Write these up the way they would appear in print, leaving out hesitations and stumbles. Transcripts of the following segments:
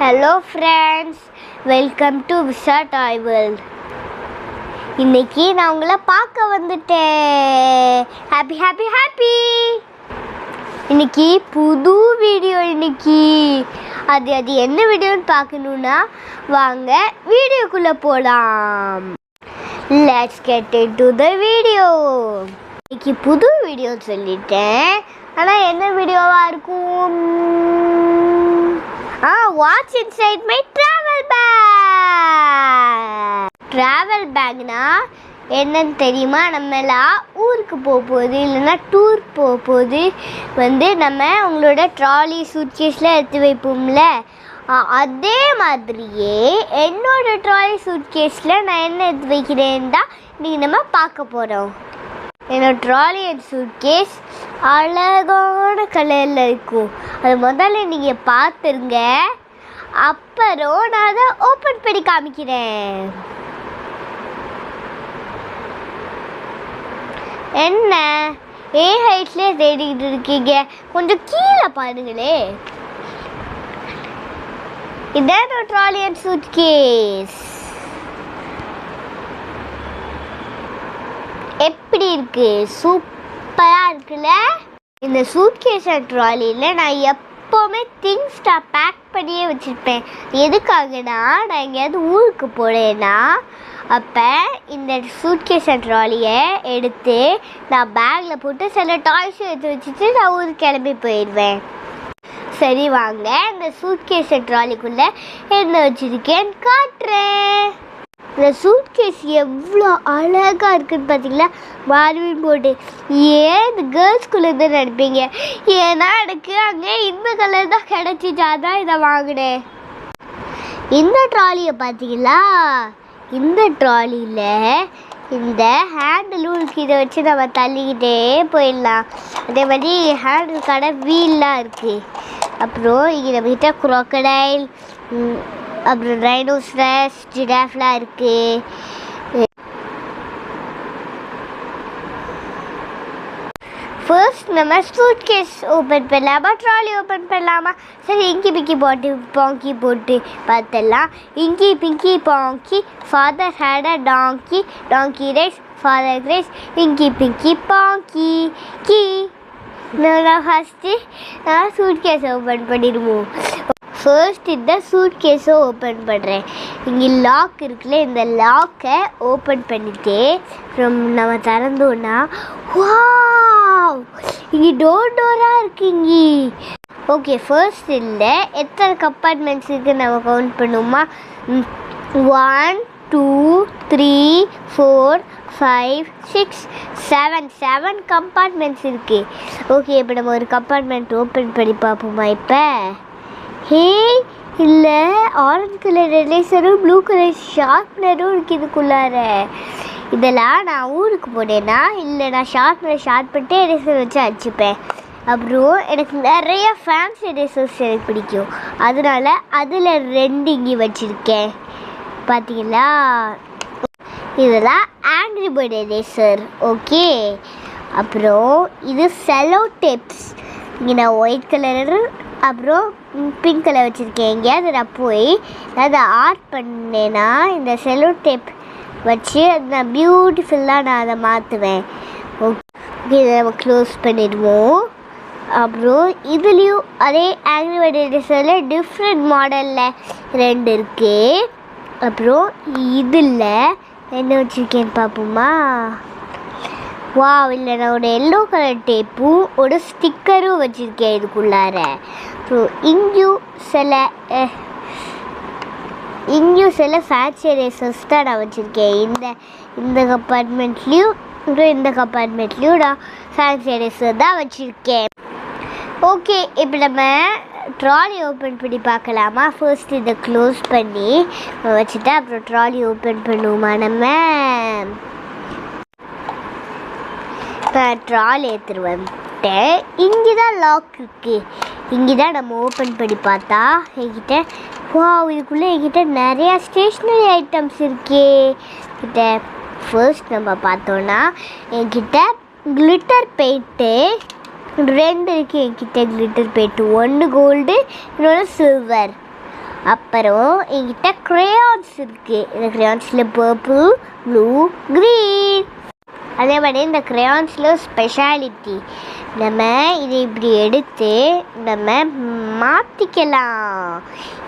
Hello friends, welcome to Visha toy world. இன்னைக்கு நான் உங்களை பார்க்க வந்துட்டேன். Happy happy happy. இன்னைக்கு புது வீடியோ. அது என்ன வீடியோன்னு பார்க்கணுன்னா வாங்க வீடியோக்குள்ளே போகலாம். Let's get into the video. இன்னைக்கு புது வீடியோ சொல்லிட்டேன், ஆனால் என்ன வீடியோவாக இருக்கும்? Watch inside my travel bag. Travel பேக்னா என்னன்னு தெரியுமா? நம்மளாம் ஊருக்கு போகும்போது இல்லைன்னா டூர் போகும்போது நம்ம உங்களோட ட்ராலி சூட்கேஸில் எடுத்து வைப்போம்ல, அதே மாதிரியே என்னோட ட்ராலி சூட்கேஸில் நான் என்ன எடுத்து வைக்கிறேன்னு தான் இன்றைக்கி நம்ம பார்க்க போகிறோம். என்னோடய ட்ராலி அண்ட் சூட்கேஸ் அழகான கலரில் இருக்கும். அது முதல்ல நீங்கள் பார்த்துருங்க, அப்புறம் நான் அதை ஓப்பன் பண்ணி காமிக்கிறேன். என்ன ஹைட்லேயே தேடிக்கிட்டு இருக்கீங்க? கொஞ்சம் கீழே பாருங்களே. இதான் ட்ராலி அண்ட் சூட்கேஸ். எப்படி இருக்கு? சூப்பராக இருக்குல்ல? இந்த சூட்கேஸ் அண்ட் ட்ராலியில் நான் எப்போவுமே திங்ஸ் நான் பேக் பண்ணியே வச்சுருப்பேன். எதுக்காகனா, நான் எங்கேயாவது ஊருக்கு போனேன்னா அப்போ இந்த சூட்கேஸ் அண்ட் ட்ராலியை எடுத்து நான் பேக்கில் போட்டு சில டாய்ஸும் எடுத்து வச்சுட்டு நான் ஊருக்கு கிளம்பி போயிடுவேன். சரி வாங்க இந்த சூட்கேஸ் அண்ட் ட்ராலிக்குள்ளே என்ன வச்சுருக்கேன்னு காட்டுறேன். இந்த சூட்கேஸ் எவ்வளோ அழகாக இருக்குதுன்னு பார்த்தீங்களா? பார்பின் போட்டு. ஏன் இந்த கேர்ள்ஸ்குள்ளே தான் நினைப்பீங்க, ஏன்னா எனக்கு அங்கே இந்த கலர் தான் கிடச்சிச்சு, அதான் இதை வாங்கினேன். இந்த ட்ராலியை பார்த்தீங்களா? இந்த ட்ராலியில் இந்த ஹேண்டிலும் இருக்குது. இதை வச்சு நம்ம தள்ளிக்கிட்டே போயிடலாம். அதே மாதிரி ஹேண்டில் கடை வீல்லாம் இருக்குது. அப்புறம் இங்கே நம்மகிட்ட குரோக்கடைல், அப்புறம் ரைனோசரஸ், ஜிராஃப்லாம் இருக்குது. ஃபர்ஸ்ட் நம்ம சூட்கேஸ் ஓப்பன் பண்ணலாமா, ட்ராலி ஓப்பன் பண்ணலாமா? சரி, இங்கி பிங்கி பாங்கி போட்டு பார்த்தலாம். Inky pinky ponky, father had a donkey, donkey rise, father rise, inky pinky ponky key. First நான் சூட்கேஸ் ஓப்பன் பண்ணிடுவோம். ஃபர்ஸ்ட் இந்த சூட்கேஸை ஓப்பன் பண்ணுறேன். இங்கே லாக் இருக்குல்ல, இந்த லாக்கை ஓப்பன் பண்ணிவிட்டு நம்ம திறந்தோன்னா, வாவ், இங்கே டோராக இருக்குங்க. ஓகே, ஃபர்ஸ்ட் இல்லை எத்தனை கம்பார்ட்மெண்ட்ஸ் இருக்குது நம்ம கவுண்ட் பண்ணுவோமா? 1 2 3 4 5 6 7 கம்பார்ட்மெண்ட்ஸ் இருக்குது. ஓகே, இப்போ நம்ம ஒரு கம்பார்ட்மெண்ட் ஓப்பன் பண்ணி பார்ப்போமா? இப்போ இல்லை, ஆரஞ்சு கலர் எரேசரும் ப்ளூ கலர் ஷார்ப்னரும் இருக்குது இதுக்குள்ளார. இதெல்லாம் நான் ஊருக்கு போனேன்னா இல்லை, நான் ஷார்ப் பண்ணிட்டு எரேசர் வச்சு அடிச்சுப்பேன். அப்புறம் எனக்கு நிறைய ஃபேன்சி எரேசர்ஸ் எனக்கு பிடிக்கும், அதனால அதில் 2 இங்கே வச்சுருக்கேன். பார்த்தீங்களா? இதெல்லாம் ஆங்க்ரி பேர்ட் எரேசர். ஓகே, அப்புறம் இது செலோ டேப்ஸ். இங்கே நான் ஒயிட் கலரு அப்புறம் பிங்க் கலர் வச்சுருக்கேன். எங்கேயாவது நான் போய் அதை ஆர்ட் பண்ணேன்னா இந்த செலோ டேப் வச்சு நான் பியூட்டிஃபுல்லாக நான் அதை மாற்றுவேன். ஓகே, இதை நம்ம க்ளோஸ் பண்ணிடுவோம். அப்புறம் இதுலேயும் அதே ஆங்க்ரி பேர்ட் எரேசரில் டிஃப்ரெண்ட் மாடலில் 2 இருக்குது. அப்புறம் இதில் என்ன வச்சுருக்கேன்னு பார்ப்போமா? இல்லை, நான் ஒரு எல்லோ கலர் டேப்பும் ஒரு ஸ்டிக்கரும் வச்சுருக்கேன் இதுக்குள்ளார. ஸோ இங்கேயும் சில ஃபேன்சி எரேசர்ஸ் தான் நான் வச்சுருக்கேன். இந்த கம்பார்ட்மெண்ட்லேயும் இந்த கம்பார்ட்மெண்ட்லேயும் நான் ஃபேன்சி எரேசர் தான் வச்சுருக்கேன். ஓகே, இப்போ நம்ம ட்ராலி ஓப்பன் பண்ணி பார்க்கலாமா? ஃபர்ஸ்ட் இதை க்ளோஸ் பண்ணி வச்சுட்டு அப்புறம் ட்ராலி ஓப்பன் பண்ணுவோமா? நம்ம இப்போ ட்ராலி எடுத்துகிட்டு வந்துட்டேன். இங்கே தான் லாக் இருக்குது. இங்கே தான் நம்ம ஓப்பன் பண்ணி பார்த்தா என்கிட்ட இதுக்குள்ளே என்கிட்ட நிறையா ஸ்டேஷ்னரி ஐட்டம்ஸ் இருக்கே. ஃபர்ஸ்ட் நம்ம பார்த்தோன்னா என்கிட்ட கிளிட்டர் பெயிண்ட்டு 2 இருக்குது. என்கிட்ட கிளிட்டர் பெயிண்ட்டு, 1 கோல்டு, இன்னொன்று சில்வர். அப்புறம் என்கிட்ட crayons இருக்குது. இந்த crayonsல பர்பிள், ப்ளூ, க்ரீன். அதே மாதிரி இந்த crayonsல ஸ்பெஷாலிட்டி, நம்ம இதை இப்படி எடுத்து நம்ம மாற்றிக்கலாம்.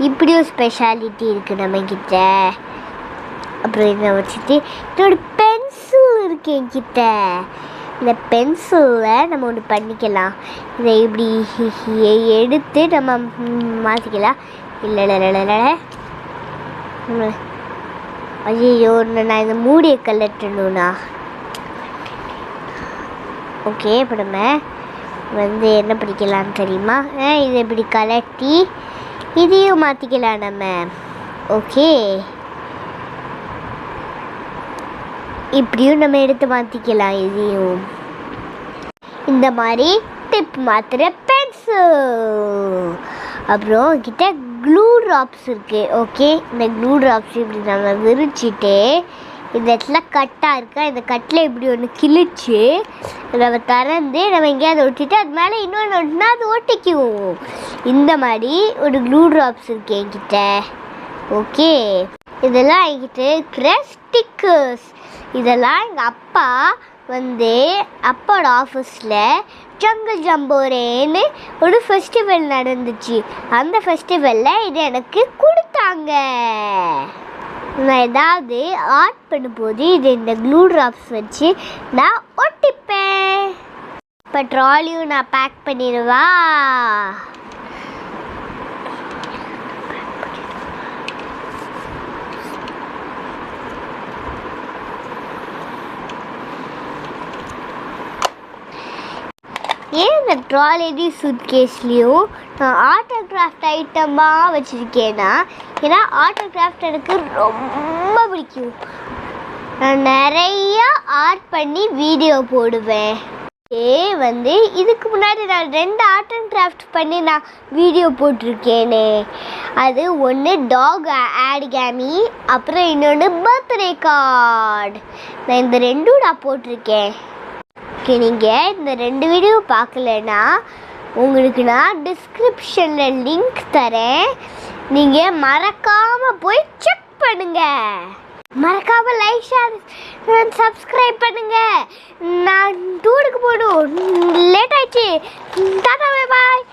இப்படி ஒரு ஸ்பெஷாலிட்டி இருக்குது நம்மக்கிட்ட. அப்புறம் இதை வச்சுட்டு இதோட பென்சில் இருக்குது என்கிட்ட. இந்த பென்சிலில் நம்ம ஒன்று பண்ணிக்கலாம். இதை இப்படி எடுத்து நம்ம மாற்றிக்கலாம். இல்லை ஐயோ நான் இந்த மூடியை கலட்டணும்ண்ணா. ஓகே, இப்போ நம்ம என்ன படிக்கலான்னு தெரியுமா? இதை இப்படி கலட்டி இதையும் மாற்றிக்கலாம் நம்ம. ஓகே, இப்படியும் நம்ம எடுத்து மாற்றிக்கலாம். இதையும் இந்த மாதிரி டிப் மாத்திர பென்சில். அப்புறம் கிட்ட க்ளூ ட்ராப்ஸ் இருக்குது. ஓகே, இந்த க்ளூ ட்ராப்ஸ் இப்படி நம்ம விரிச்சிட்டு இந்த இடத்துல கட்டாக இருக்கா, இந்த கட்டில் இப்படி ஒன்று கிழிச்சு நம்ம திறந்து நம்ம எங்கேயாவது ஒட்டிட்டு அது மேலே இன்னொன்று ஒட்டினா அது ஒட்டிக்கும். இந்த மாதிரி ஒரு க்ளூ ட்ராப்ஸ் இருக்கு என்கிட்ட. ஓகே, இதெல்லாம் என்கிட்ட இருக்கிற ஸ்டிக்கர்ஸ். இதெல்லாம் எங்கள் அப்பா அப்பாவோட ஆஃபீஸில் ஜங்கிள் ஜம்போரேன்னு ஒரு ஃபெஸ்டிவல் நடந்துச்சு. அந்த ஃபெஸ்டிவலில் இது எனக்கு கொடுத்தாங்க. நான் ஏதாவது ஆர்ட் பண்ணும்போது இது இந்த க்ளூ ட்ராப்ஸ் வச்சு நான் ஒட்டிப்பேன். இப்போ ட்ராலியும் நான் பேக் பண்ணிடுவா. ஏன் இந்த ட்ராலி சூட்கேஸ்லேயும் நான் ஆர்ட் அண்ட் கிராஃப்ட் ஐட்டமாக வச்சுருக்கேன்னா, ஏன்னா ஆர்ட் அண்ட் கிராஃப்ட் எனக்கு ரொம்ப பிடிக்கும். நான் நிறையா ஆர்ட் பண்ணி வீடியோ போடுவேன். இதுக்கு முன்னாடி நான் 2 ஆர்ட் அண்ட் கிராஃப்ட் பண்ணி நான் வீடியோ போட்டிருக்கேனே. அது ஒன்று டாக் ஆடிகாமி, அப்புறம் இன்னொன்று பர்த்டே கார்டு. நான் இந்த 2 நான் போட்டிருக்கேன். நீங்கள் இந்த 2 வீடியோ பார்க்கலன்னா உங்களுக்கு நான் டிஸ்கிரிப்ஷனில் லிங்க் தரேன். நீங்கள் மறக்காமல் போய் செக் பண்ணுங்கள். மறக்காமல் லைக், ஷேர், சப்ஸ்கிரைப் பண்ணுங்கள். நான் டூருக்கு போகணும், லேட் ஆயிடுச்சு. Tata, bye bye.